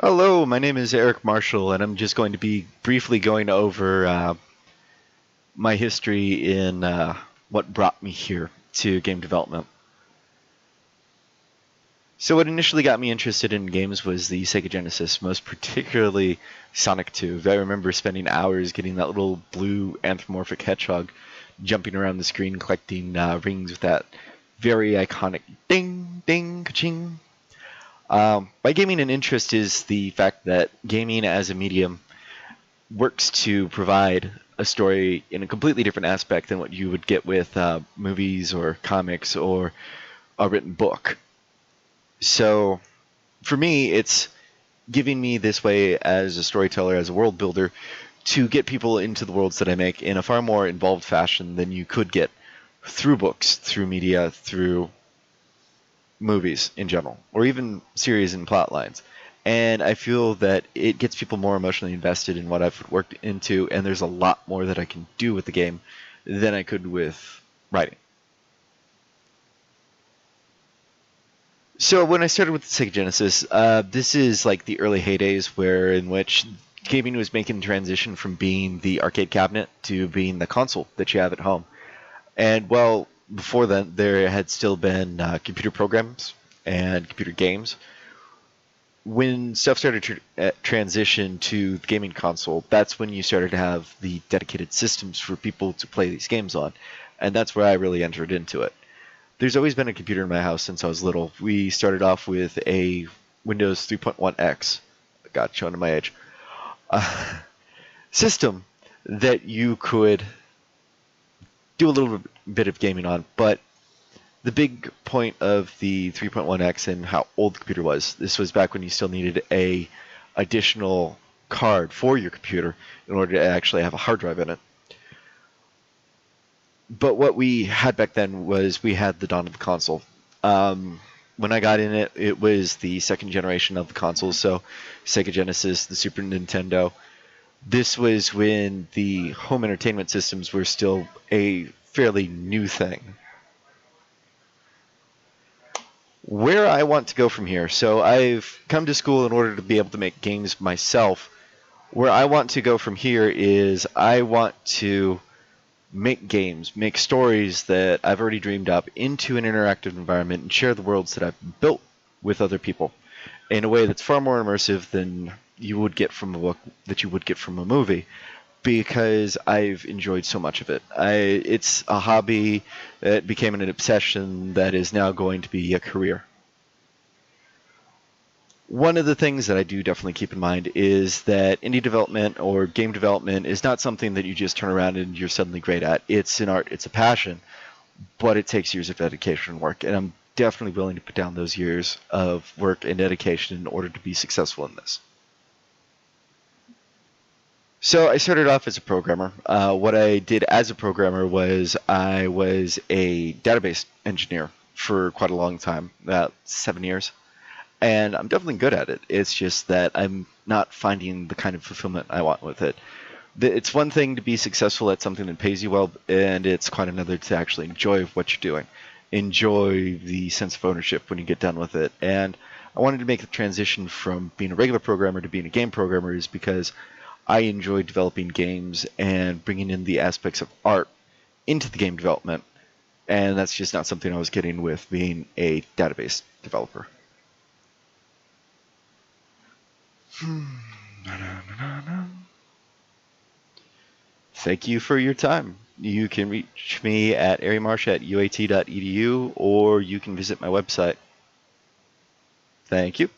Hello, my name is Eric Marshall, and I'm just going to be briefly going over my history in what brought me here to game development. So, what initially got me interested in games was the Sega Genesis, most particularly Sonic 2. I remember spending hours getting that little blue anthropomorphic hedgehog jumping around the screen collecting rings with that very iconic ding, ding, ka-ching. My gaming and interest is the fact that gaming as a medium works to provide a story in a completely different aspect than what you would get with movies or comics or a written book. So for me, it's giving me this way as a storyteller, as a world builder, to get people into the worlds that I make in a far more involved fashion than you could get through books, through media, through movies in general, or even series and plot lines. And I feel that it gets people more emotionally invested in what I've worked into, and there's a lot more that I can do with the game than I could with writing. So when I started with the Sega Genesis, this is like the early heydays where in which gaming was making the transition from being the arcade cabinet to being the console that you have at home. And well, before then, there had still been computer programs and computer games. When stuff started to transition to the gaming console, that's when you started to have the dedicated systems for people to play these games on. And that's where I really entered into it. There's always been a computer in my house since I was little. We started off with a Windows 3.1X. God, showing my age. Uh, system that you could do a little bit of gaming on, but the big point of the 3.1X and how old the computer was, this was back when you still needed a additional card for your computer in order to actually have a hard drive in it. But what we had back then was we had the dawn of the console. When I got in it, it was the second generation of the consoles, so Sega Genesis, the Super Nintendo. This was when the home entertainment systems were still a fairly new thing. Where I want to go from here. So I've come to school in order to be able to make games myself. Where I want to go from here is I want to make games, make stories that I've already dreamed up into an interactive environment and share the worlds that I've built with other people in a way that's far more immersive than you would get from a book, that you would get from a movie, because I've enjoyed so much of it. It's a hobby that became an obsession that is now going to be a career. One of the things that I do definitely keep in mind is that indie development or game development is not something that you just turn around and you're suddenly great at. It's an art, it's a passion, but it takes years of dedication and work. And I'm definitely willing to put down those years of work and dedication in order to be successful in this. So I started off as a programmer. What I did as a programmer was I was a database engineer for quite a long time, about 7 years. And I'm definitely good at it. It's just that I'm not finding the kind of fulfillment I want with it. It's one thing to be successful at something that pays you well, and it's quite another to actually enjoy what you're doing. Enjoy the sense of ownership when you get done with it. And I wanted to make the transition from being a regular programmer to being a game programmer is because I enjoy developing games and bringing in the aspects of art into the game development. And that's just not something I was getting with being a database developer. Thank you for your time. You can reach me at arimarsh@uat.edu or you can visit my website. Thank you.